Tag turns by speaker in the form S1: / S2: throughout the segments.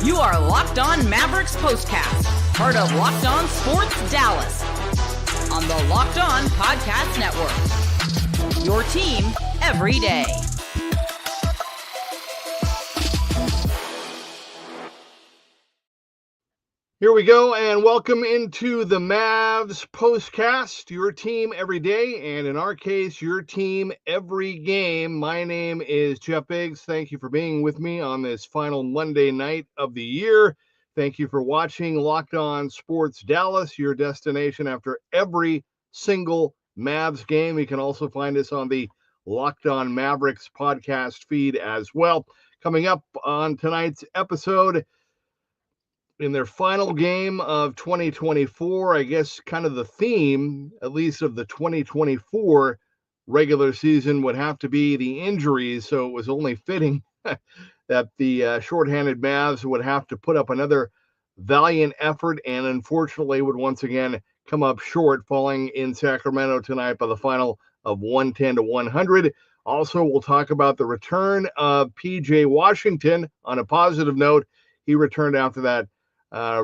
S1: You are Locked On Mavericks Postcast, part of Locked On Sports Dallas, on the Locked On Podcast Network. Your team every day.
S2: Here we go, and welcome into the Mavs Postcast, your team every day, and in our case, your team every game. My name is Jeff Biggs. Thank you for being with me on this final Monday night of the year. Thank you for watching Locked On Sports Dallas, your destination after every single Mavs game. You can also find us on the Locked On Mavericks podcast feed as well. Coming up on tonight's episode, in their final game of 2024, I guess kind of the theme, at least of the 2024 regular season, would have to be the injuries. So it was only fitting that the shorthanded Mavs would have to put up another valiant effort and unfortunately would once again come up short, falling in Sacramento tonight by the final of 110-100. Also, we'll talk about the return of P.J. Washington. On a positive note, he returned after that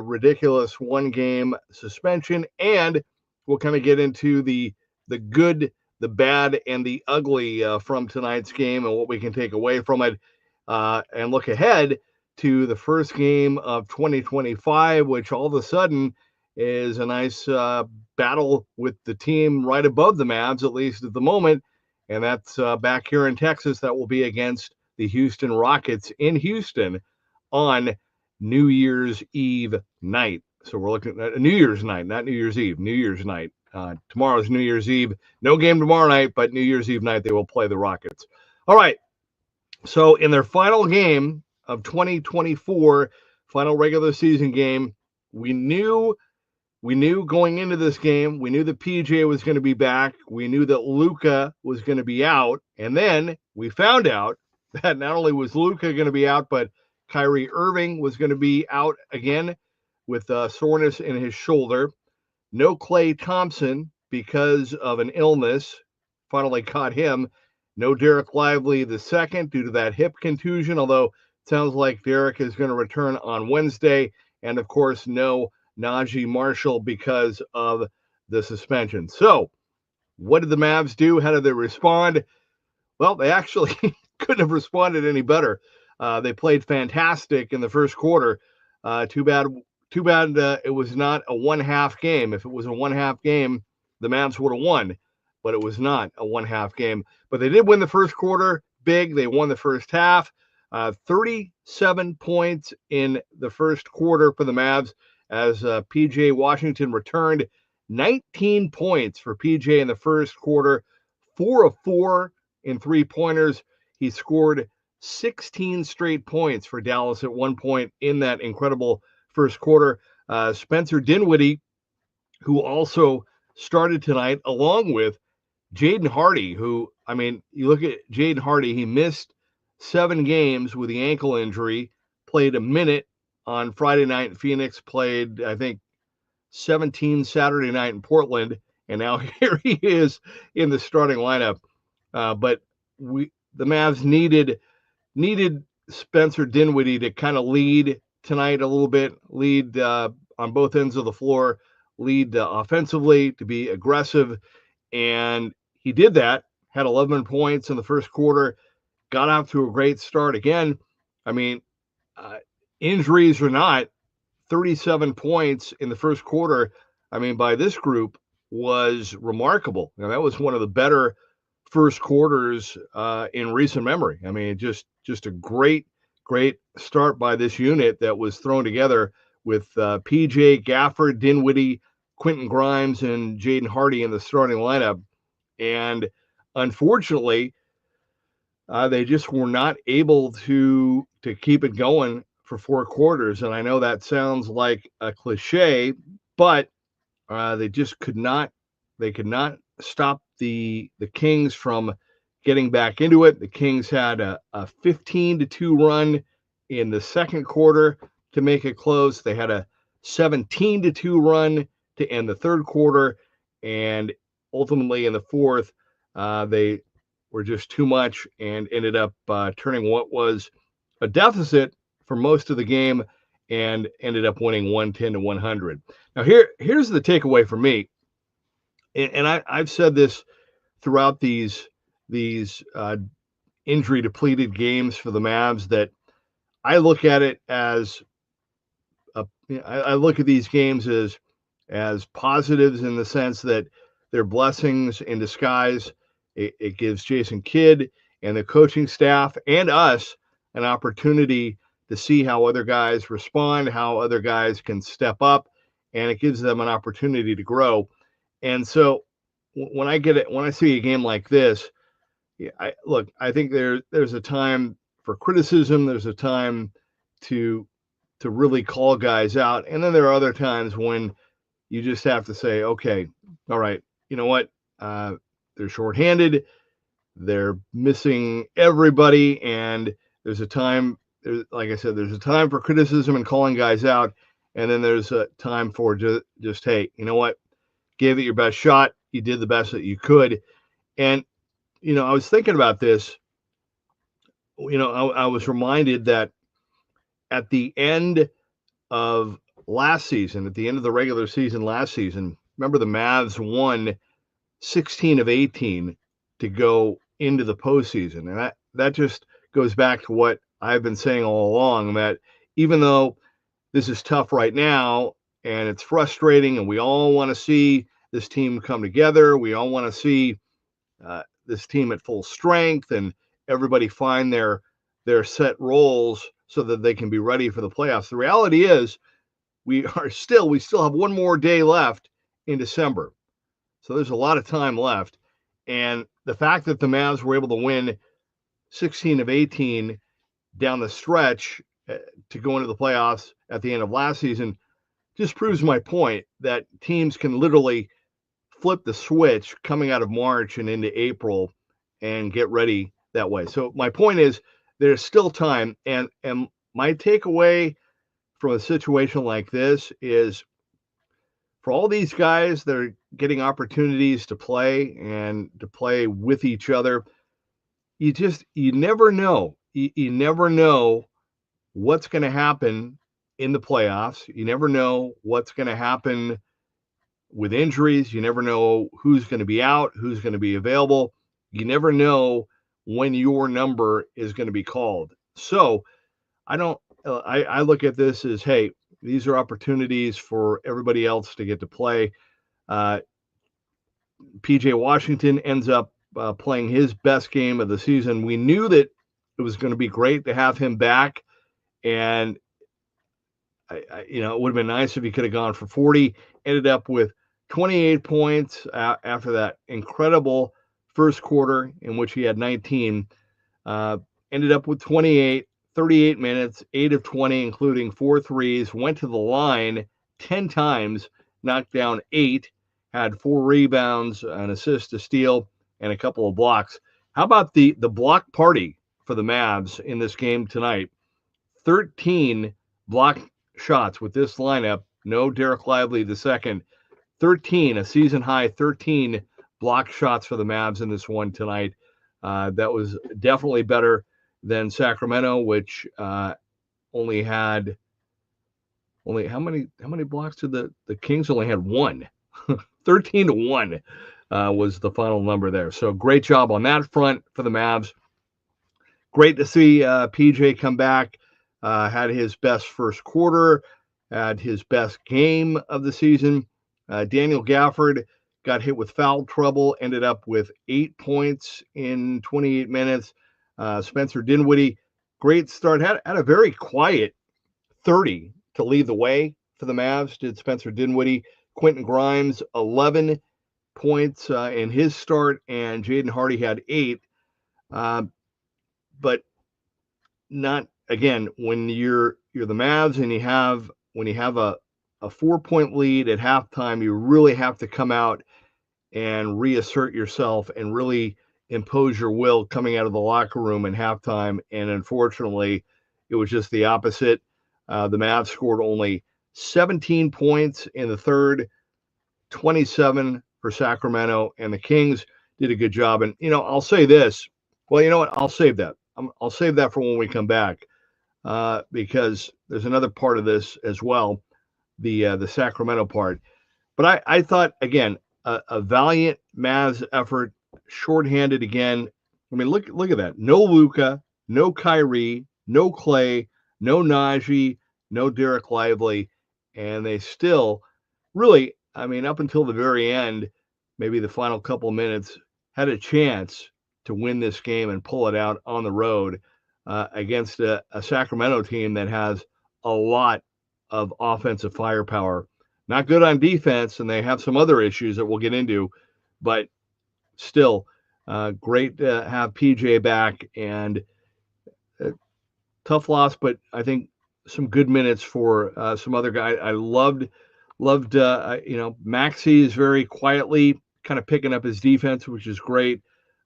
S2: ridiculous one-game suspension, and we'll kind of get into the good, the bad, and the ugly from tonight's game and what we can take away from it, and look ahead to the first game of 2025, which all of a sudden is a nice battle with the team right above the Mavs, at least at the moment, and that's back here in Texas. That will be against the Houston Rockets in Houston on New Year's Eve night. So we're looking at a New Year's night, not New Year's Eve, New Year's night. Tomorrow's New Year's Eve. No game tomorrow night, but New Year's Eve night they will play the Rockets. All right. So in their final game of 2024, final regular season game, we knew going into this game, we knew that PJ was going to be back. We knew that Luka was going to be out. And then we found out that not only was Luka going to be out, but Kyrie Irving was going to be out again with soreness in his shoulder. No Klay Thompson because of an illness. Finally caught him. No Derek Lively II due to that hip contusion, although it sounds like Derek is going to return on Wednesday. And, of course, no Najee Marshall because of the suspension. So what did the Mavs do? How did they respond? Well, they actually couldn't have responded any better. They played fantastic in the first quarter. Too bad it was not a one-half game. If it was a one-half game, the Mavs would have won, but it was not a one-half game. But they did win the first quarter big. They won the first half. 37 points in the first quarter for the Mavs as P.J. Washington returned. 19 points for P.J. in the first quarter. 4 of 4 in three-pointers. He scored 16 straight points for Dallas at one point in that incredible first quarter. Spencer Dinwiddie, who also started tonight, along with Jaden Hardy, who, I mean, you look at Jaden Hardy, he missed 7 games with the ankle injury, played a minute on Friday night in Phoenix, played, I think, 17 Saturday night in Portland, and now here he is in the starting lineup. But the Mavs needed Spencer Dinwiddie to kind of lead tonight a little bit, lead on both ends of the floor, lead offensively, to be aggressive. And he did that, had 11 points in the first quarter, got off to a great start. Again, I mean, injuries or not, 37 points in the first quarter, I mean, by this group was remarkable. Now, that was one of the better first quarters in recent memory. I mean, just a great start by this unit that was thrown together with PJ, Gafford, Dinwiddie, Quentin Grimes, and Jaden Hardy in the starting lineup. And unfortunately, they just were not able to keep it going for 4 quarters. And I know that sounds like a cliche, but they just could not stop the Kings from getting back into it. The Kings had a 15-2 run in the second quarter to make it close. They had a 17-2 run to end the third quarter, and ultimately in the fourth, they were just too much and ended up turning what was a deficit for most of the game and ended up winning 110-100. Now here's the takeaway for me, and I've said this throughout these injury depleted games for the Mavs, that I look at it as I look at these games as positives, in the sense that they're blessings in disguise. It gives Jason Kidd and the coaching staff and us an opportunity to see how other guys respond, how other guys can step up, and it gives them an opportunity to grow. And so when I see a game like this, I think there's a time for criticism. There's a time to really call guys out, and then there are other times when you just have to say, okay, all right, you know what? They're shorthanded. They're missing everybody, and there's a time. Like I said, there's a time for criticism and calling guys out, and then there's a time for just hey, you know what? Gave it your best shot. You did the best that you could, and I was thinking about this. I was reminded that at the end of last season, at the end of the regular season last season, remember the Mavs won 16 of 18 to go into the postseason. And that just goes back to what I've been saying all along, that even though this is tough right now and it's frustrating and we all want to see this team come together, we all want to see this team at full strength and everybody find their set roles so that they can be ready for the playoffs. The reality is we still have one more day left in December. So there's a lot of time left. And the fact that the Mavs were able to win 16 of 18 down the stretch to go into the playoffs at the end of last season just proves my point that teams can literally flip the switch coming out of March and into April and get ready that way. So my point is there's still time. And my takeaway from a situation like this is, for all these guys that are getting opportunities to play and to play with each other, you never know. You never know what's going to happen in the playoffs. You never know what's going to happen with injuries. You never know who's going to be out, who's going to be available. You never know when your number is going to be called. So I look at this as, hey, these are opportunities for everybody else to get to play. PJ Washington ends up playing his best game of the season. We knew that it was going to be great to have him back, and it would have been nice if he could have gone for 40. Ended up with 28 points after that incredible first quarter in which he had 19. Ended up with 28. 38 minutes, 8 of 20, including 4 threes, went to the line 10 times, knocked down 8, had 4 rebounds, an assist, a steal, and a couple of blocks. How about the block party for the Mavs in this game tonight? 13 block shots with this lineup. No Derek Lively II. 13, a season high 13 block shots for the Mavs in this one tonight. That was definitely better than Sacramento, which only had how many blocks did the Kings only had? 1. 13-1 was the final number there. So great job on that front for the Mavs. Great to see PJ come back. Had his best first quarter, had his best game of the season. Daniel Gafford got hit with foul trouble, ended up with 8 points in 28 minutes. Spencer Dinwiddie, great start, had a very quiet 30 to lead the way for the Mavs, did Spencer Dinwiddie. Quentin Grimes, 11 points in his start, and Jaden Hardy had 8. But not, again, when you're the Mavs and when you have a 4-point lead at halftime, you really have to come out and reassert yourself and really impose your will coming out of the locker room in halftime. And unfortunately, it was just the opposite. The Mavs scored only 17 points in the third, 27 for Sacramento, and the Kings did a good job. And, I'll say this. Well, you know what? I'll save that. I'll save that for when we come back. because there's another part of this as well, the Sacramento part. But I thought, again, a valiant Mavs effort, shorthanded again. I mean, look at that. No Luka, no Kyrie, no Clay, no Najee, no Derek Lively, and they still really, I mean, up until the very end, maybe the final couple minutes, had a chance to win this game and pull it out on the road against a Sacramento team that has a lot of offensive firepower. Not good on defense, and they have some other issues that we'll get into, but still great to have PJ back, and tough loss, but I think some good minutes for some other guys. I loved Maxey is very quietly kind of picking up his defense, which is great.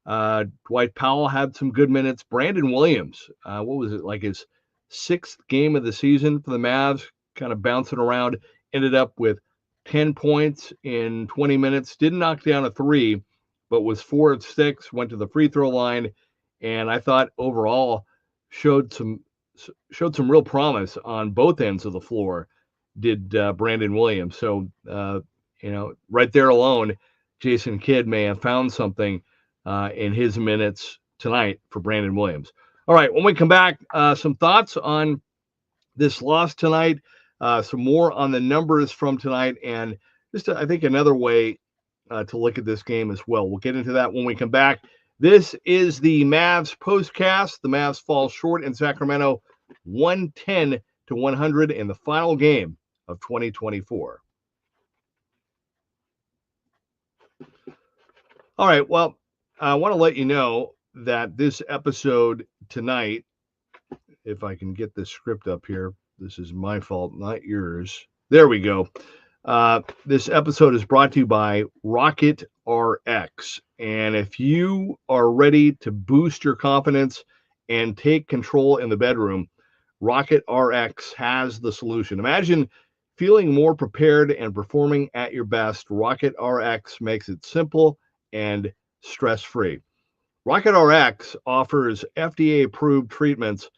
S2: Dwight Powell had some good minutes. Brandon Williams, what was it, like his 6th game of the season for the Mavs, kind of bouncing around, ended up with 10 points in 20 minutes, didn't knock down a 3, but was 4 of 6, went to the free throw line, and I thought overall showed some real promise on both ends of the floor, did Brandon Williams. So, right there alone, Jason Kidd may have found something in his minutes tonight for Brandon Williams. All right, when we come back, some thoughts on this loss tonight, some more on the numbers from tonight, and just, I think, another way to look at this game as well. We'll get into that when we come back. This is the Mavs postcast. The Mavs fall short in Sacramento, 110-100 in the final game of 2024. All right, well, I want to let you know that this episode tonight, if I can get this script up here, this is my fault, not yours. There we go. This episode is brought to you by Rocket RX. And if you are ready to boost your confidence and take control in the bedroom, Rocket RX has the solution. Imagine feeling more prepared and performing at your best. Rocket RX makes it simple and stress-free. Rocket RX offers FDA-approved treatments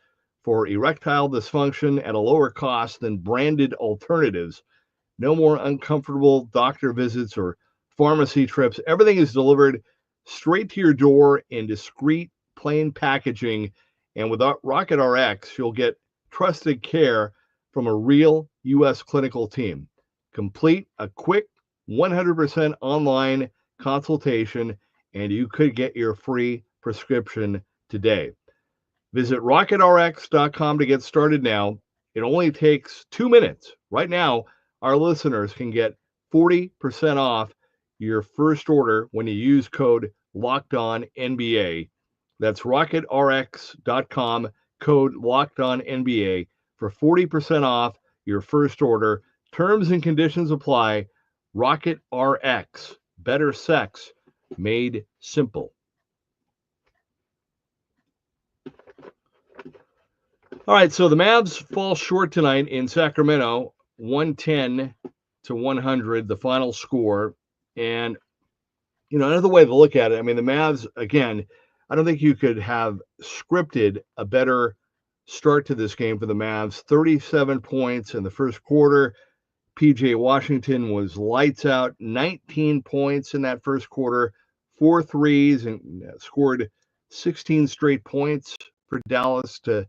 S2: for erectile dysfunction at a lower cost than branded alternatives. No more uncomfortable doctor visits or pharmacy trips. Everything is delivered straight to your door in discreet, plain packaging. And with Rocket RX, you'll get trusted care from a real U.S. clinical team. Complete a quick 100% online consultation, and you could get your free prescription today. Visit rocketrx.com to get started now. It only takes 2 minutes. Right now, our listeners can get 40% off your first order when you use code LOCKEDONNBA. That's rocketrx.com, code LOCKEDONNBA for 40% off your first order. Terms and conditions apply. Rocket RX, better sex made simple. All right, so the Mavs fall short tonight in Sacramento, 110-100, the final score. And, another way to look at it, I mean, the Mavs, again, I don't think you could have scripted a better start to this game for the Mavs. 37 points in the first quarter. PJ Washington was lights out, 19 points in that first quarter, 4 threes, and scored 16 straight points for Dallas to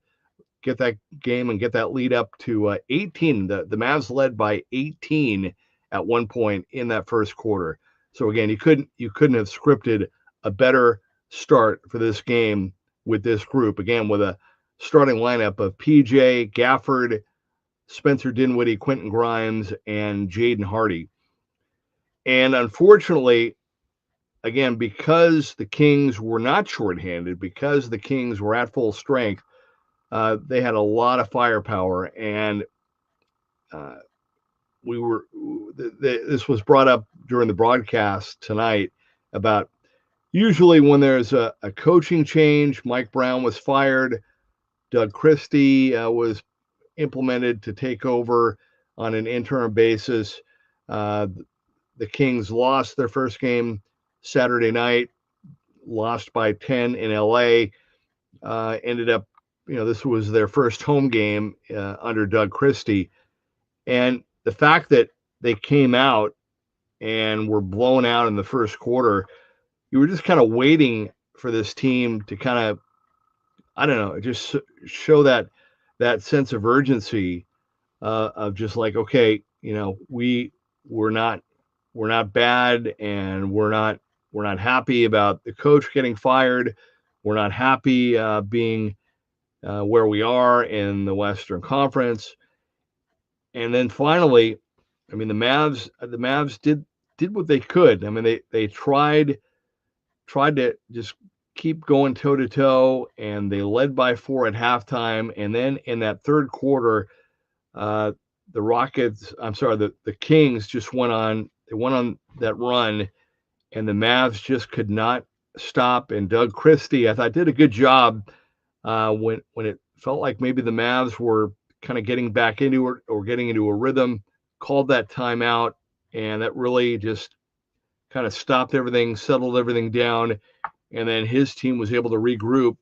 S2: get that game and get that lead up to 18. The Mavs led by 18 at one point in that first quarter. So again, you couldn't have scripted a better start for this game with this group. Again, with a starting lineup of PJ, Gafford, Spencer Dinwiddie, Quentin Grimes, and Jaden Hardy. And unfortunately, again, because the Kings were not shorthanded, because the Kings were at full strength, they had a lot of firepower, and this was brought up during the broadcast tonight about usually when there's a coaching change. Mike Brown was fired. Doug Christie was implemented to take over on an interim basis. The Kings lost their first game Saturday night, lost by 10 in LA, ended up this was their first home game under Doug Christie, and the fact that they came out and were blown out in the first quarter, you were just kind of waiting for this team to kind of, I don't know, just show that sense of urgency of just like, okay, we're not bad, and we're not happy about the coach getting fired. We're not happy being where we are in the Western Conference. And then finally, I mean, the Mavs did what they could. I mean, they tried to just keep going toe to toe, and they led by 4 at halftime. And then in that third quarter, the Kings just went on that run, and the Mavs just could not stop. And Doug Christie, I thought, did a good job when it felt like maybe the Mavs were kind of getting back into it or getting into a rhythm, called that timeout, and that really just kind of stopped everything, settled everything down, and then his team was able to regroup,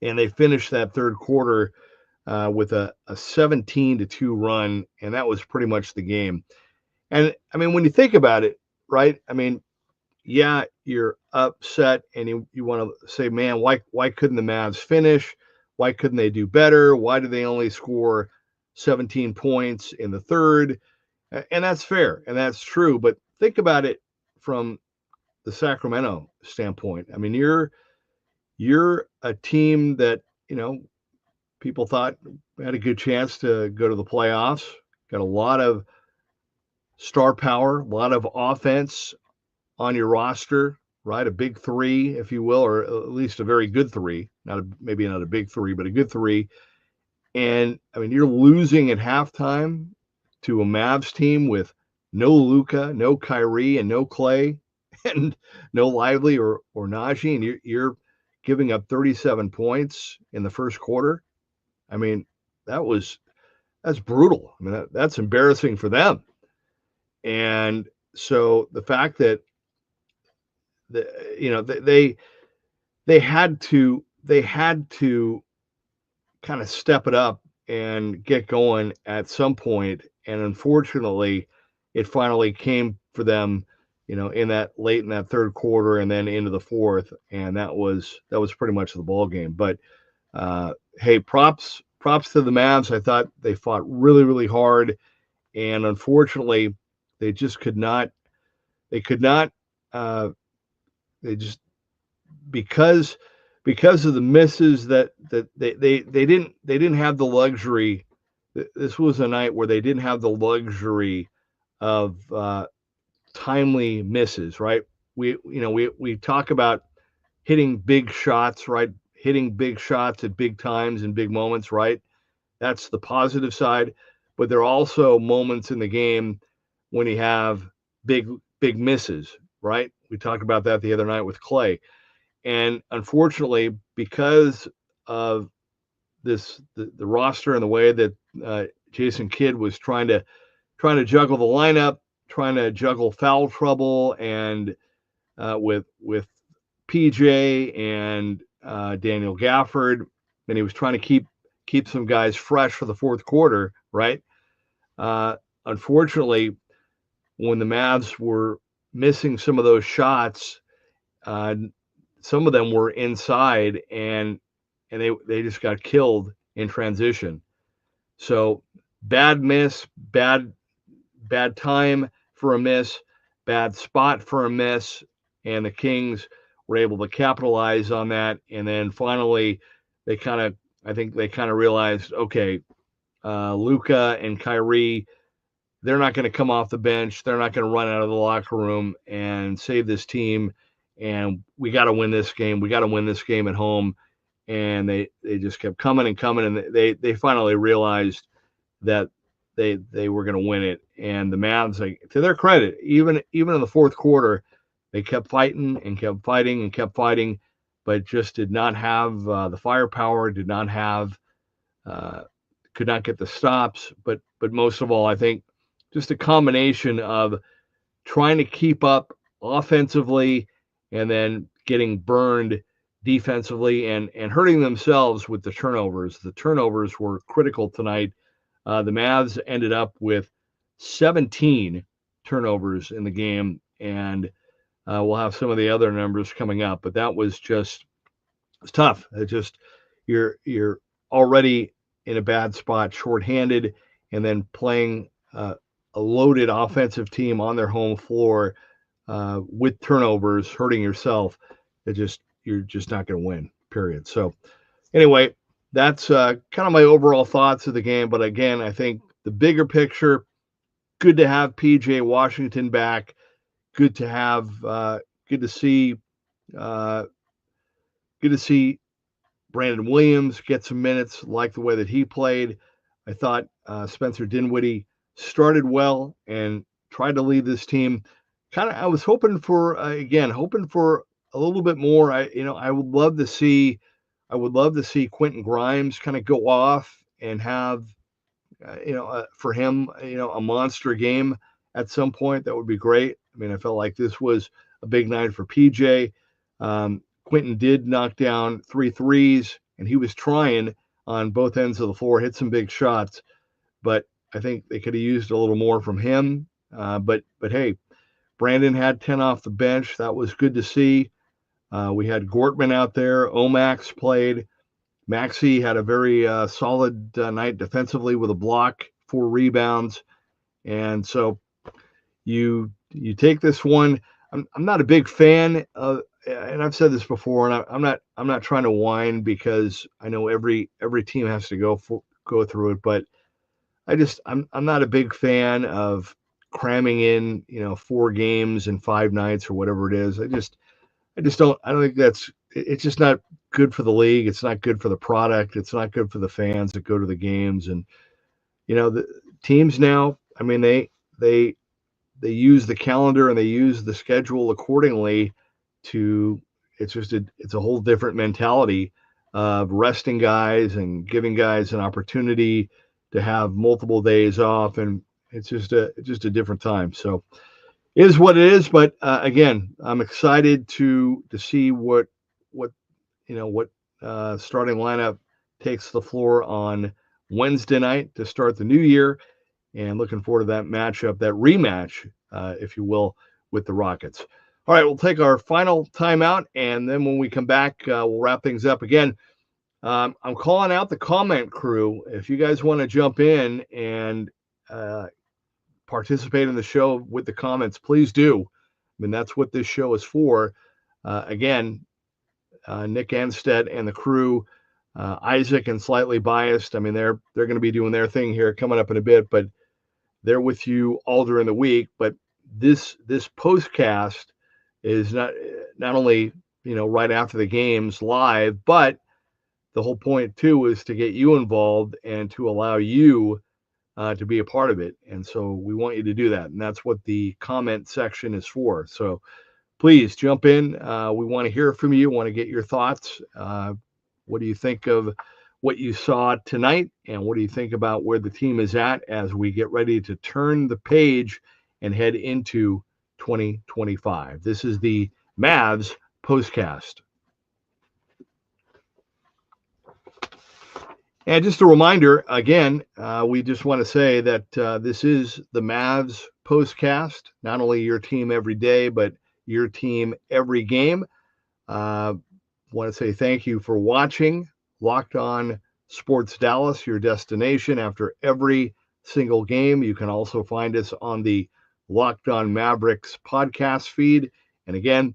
S2: and they finished that third quarter with a 17-2 run, and that was pretty much the game. And I mean, when you think about it, right? I mean, yeah, you're upset, and you want to say, man, why couldn't the Mavs finish? Why couldn't they do better? Why did they only score 17 points in the third? And that's fair, and that's true. But think about it from the Sacramento standpoint. I mean, you're a team that, people thought had a good chance to go to the playoffs. Got a lot of star power, a lot of offense on your roster, right? A big three, if you will, or at least a very good three. Maybe not a big three, but a good three. And I mean, you're losing at halftime to a Mavs team with no Luka, no Kyrie, and no Clay, and no Lively or Najee, and you're giving up 37 points in the first quarter. I mean, that's brutal. I mean, that's embarrassing for them. And so the fact that they had to kind of step it up and get going at some point, and unfortunately, it finally came for them, in that late in that third quarter and then into the fourth, and that was pretty much the ball game. But hey, props to the Mavs. I thought they fought really, really hard, and unfortunately, they just could not. They could not. They just because of the misses that they didn't have the luxury. This was a night where they didn't have the luxury of timely misses, right? We talk about hitting big shots, right? Hitting big shots at big times and big moments, right? That's the positive side. But there are also moments in the game when you have big misses, right? We talked about that the other night with Clay. And unfortunately, because of the roster and the way that Jason Kidd was trying to juggle the lineup, trying to juggle foul trouble, and with PJ and Daniel Gafford, and he was trying to keep some guys fresh for the fourth quarter, right? Unfortunately, when the Mavs were missing some of those shots, some of them were inside, and they just got killed in transition. So bad miss, bad time for a miss, bad spot for a miss, and the Kings were able to capitalize on that. And then finally, I think they kind of realized, okay, Luka and Kyrie, they're not going to come off the bench. They're not going to run out of the locker room and save this team. And we got to win this game. We got to win this game at home. And they just kept coming and coming. And they finally realized that they were going to win it. And the Mavs, to their credit, even in the fourth quarter, they kept fighting and kept fighting and kept fighting, but just did not have the firepower, could not get the stops. But most of all, I think just a combination of trying to keep up offensively and then getting burned defensively and hurting themselves with the turnovers. The turnovers were critical tonight. The Mavs ended up with 17 turnovers in the game, and we'll have some of the other numbers coming up. But that was just it's tough. It just you're already in a bad spot, shorthanded, and then playing a loaded offensive team on their home floor with turnovers, hurting yourself. You're just not going to win. Period. So anyway, that's kind of my overall thoughts of the game. But again, I think the bigger picture, good to have PJ Washington back. Good to see Brandon Williams get some minutes. Like the way that he played. I thought Spencer Dinwiddie started well and tried to lead this team. I was hoping for a little bit more. I would love to see Quentin Grimes kind of go off and have, for him, a monster game at some point. That would be great. I mean, I felt like this was a big night for PJ. Quentin did knock down 3 threes, and he was trying on both ends of the floor, hit some big shots, but I think they could have used a little more from him. But hey, Brandon had 10 off the bench. That was good to see. We had Gortman out there. Omax played. Maxey had a very solid night defensively with a block, 4 rebounds. And so you take this one. I'm not a big fan of, and I've said this before, and I'm not trying to whine because I know every team has to go through it, but I'm not a big fan of cramming in 4 games in 5 nights or whatever it is. I don't think it's just not good for the league. It's not good for the product. It's not good for the fans that go to the games. And the teams now, I mean, they use the calendar and they use the schedule accordingly it's a whole different mentality of resting guys and giving guys an opportunity to have multiple days off. And it's just a different time. So it is what it is. But again, I'm excited to see what starting lineup takes the floor on Wednesday night to start the new year, and looking forward to that matchup, that rematch, if you will, with the Rockets. All right, we'll take our final timeout, and then when we come back, we'll wrap things up. Again, I'm calling out the comment crew. If you guys want to jump in and participate in the show with the comments, please do. I mean, that's what this show is for. Again, Nick Anstead and the crew, Isaac and Slightly Biased. I mean, they're going to be doing their thing here coming up in a bit, but they're with you all during the week. But this postcast is not only right after the games live, but the whole point too is to get you involved and to allow you to be a part of it. And so we want you to do that, and that's what the comment section is for. So please jump in. We want to hear from you. Want to get your thoughts. What do you think of what you saw tonight, and what do you think about where the team is at as we get ready to turn the page and head into 2025? This is the Mavs postcast. And just a reminder, again, we just want to say that this is the Mavs postcast, not only your team every day, but your team every game. Want to say thank you for watching Locked On Sports Dallas, your destination after every single game. You can also find us on the Locked On Mavericks podcast feed. And again,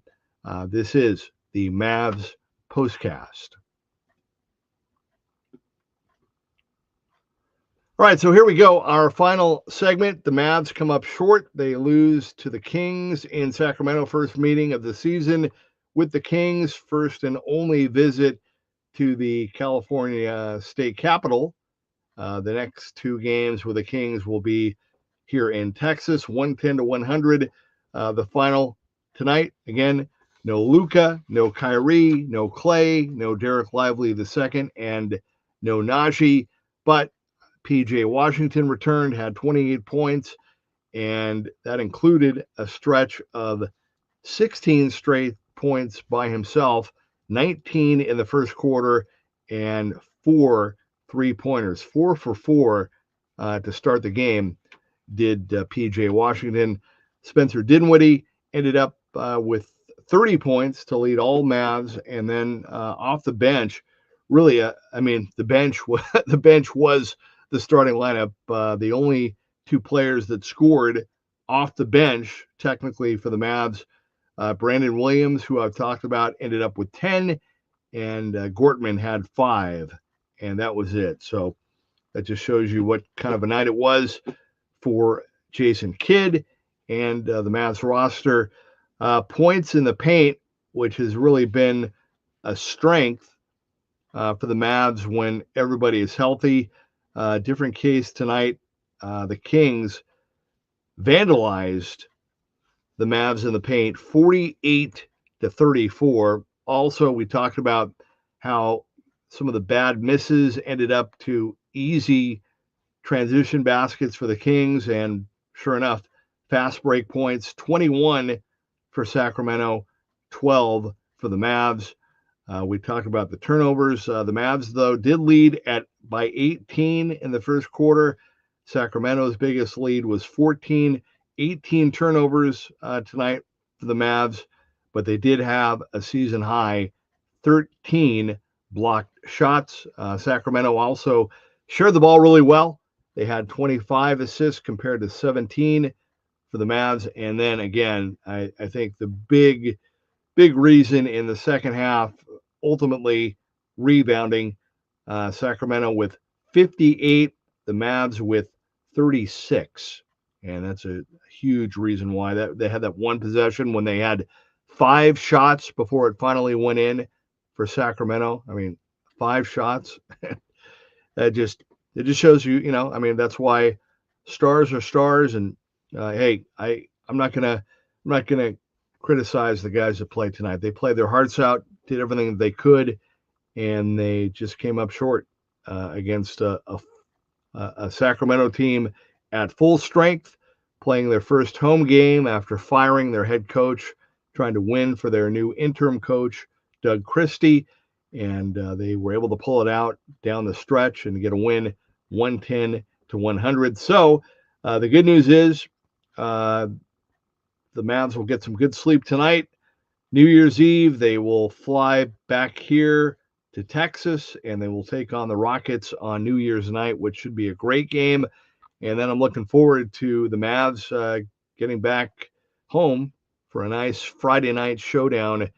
S2: this is the Mavs postcast. All right, so here we go. Our final segment. The Mavs come up short. They lose to the Kings in Sacramento. First meeting of the season with the Kings. First and only visit to the California state capital. The next 2 games with the Kings will be here in Texas, 110-100. The final tonight. Again, no Luka, no Kyrie, no Clay, no Derek Lively II, and no Najee. But PJ Washington returned, had 28 points, and that included a stretch of 16 straight points by himself 19 in the first quarter, and 4 3-pointers. 4 for 4 to start the game did P.J. Washington. Spencer Dinwiddie ended up with 30 points to lead all Mavs, and then off the bench, really, the bench the bench was the starting lineup. The only two players that scored off the bench, technically for the Mavs, Brandon Williams, who I've talked about, ended up with 10, and Gortman had 5, and that was it. So that just shows you what kind of a night it was for Jason Kidd and the Mavs roster. Points in the paint, which has really been a strength for the Mavs when everybody is healthy. Different case tonight. The Kings vandalized the Mavs in the paint, 48-34. Also, we talked about how some of the bad misses ended up to easy transition baskets for the Kings, and sure enough, fast break points, 21 for Sacramento, 12 for the Mavs. We talked about the turnovers. The Mavs, though, did lead by 18 in the first quarter. Sacramento's biggest lead was 14. 18 turnovers tonight for the Mavs, but they did have a season high 13 blocked shots. Sacramento also shared the ball really well. They had 25 assists compared to 17 for the Mavs. And then again, I think the big reason in the second half, ultimately rebounding, Sacramento with 58, the Mavs with 36. And that's a huge reason why they had that one possession when they had 5 shots before it finally went in for Sacramento. 5 shots. It just shows you, that's why stars are stars. And hey, I'm not gonna criticize the guys that played tonight. They played their hearts out, did everything they could, and they just came up short against a Sacramento team at full strength, playing their first home game after firing their head coach, trying to win for their new interim coach, Doug Christie. And they were able to pull it out down the stretch and get a win, 110-100. So the good news is the Mavs will get some good sleep tonight. New Year's Eve, they will fly back here to Texas, and they will take on the Rockets on New Year's night, which should be a great game. And then I'm looking forward to the Mavs getting back home for a nice Friday night showdown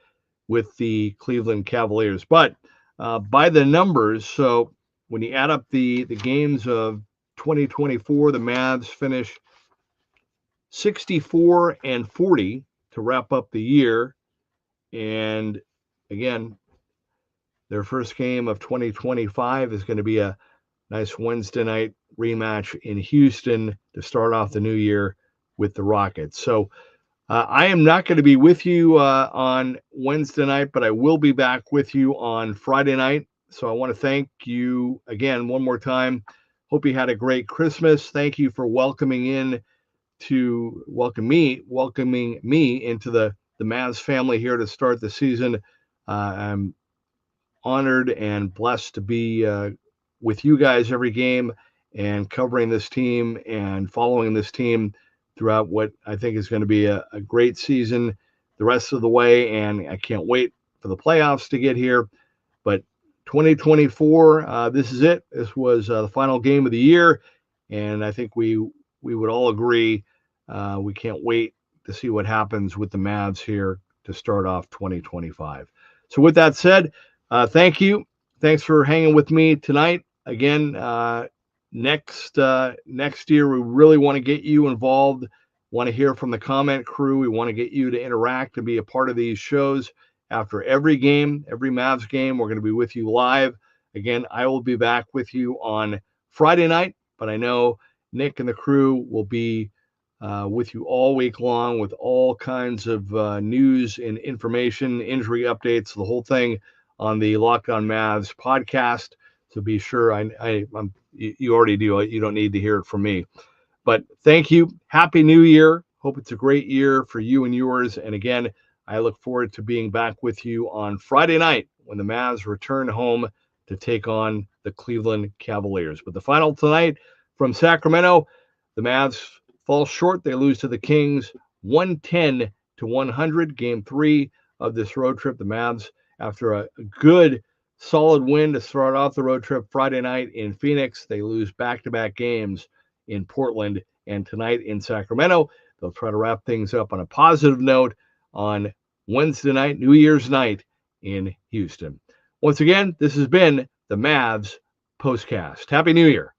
S2: with the Cleveland Cavaliers. But by the numbers, so when you add up the games of 2024, the Mavs finish 64-40 to wrap up the year. And again, their first game of 2025 is going to be a nice Wednesday night rematch in Houston to start off the new year with the Rockets. So I am not going to be with you on Wednesday night, but I will be back with you on Friday night. So I want to thank you again one more time. Hope you had a great Christmas. Thank you for welcoming me into the Mavs family here to start the season. I'm honored and blessed to be with you guys every game and covering this team and following this team throughout what I think is going to be a great season the rest of the way. And I can't wait for the playoffs to get here. But 2024, this is it. This was the final game of the year. And I think we would all agree we can't wait to see what happens with the Mavs here to start off 2025. So with that said, thank you. Thanks for hanging with me tonight. Again, next year, we really want to get you involved, want to hear from the comment crew. We want to get you to interact, to be a part of these shows. After every game, every Mavs game, we're going to be with you live. Again, I will be back with you on Friday night, but I know Nick and the crew will be with you all week long with all kinds of news and information, injury updates, the whole thing on the Locked On Mavs podcast. So be sure, you already do it. You don't need to hear it from me. But thank you. Happy New Year. Hope it's a great year for you and yours. And again, I look forward to being back with you on Friday night when the Mavs return home to take on the Cleveland Cavaliers. But the final tonight from Sacramento, the Mavs fall short. They lose to the Kings 110-100, game 3 of this road trip. The Mavs, after a good, solid win to start off the road trip Friday night in Phoenix, they lose back-to-back games in Portland and tonight in Sacramento. They'll try to wrap things up on a positive note on Wednesday night, New Year's night in Houston. Once again, this has been the Mavs Postcast. Happy New Year.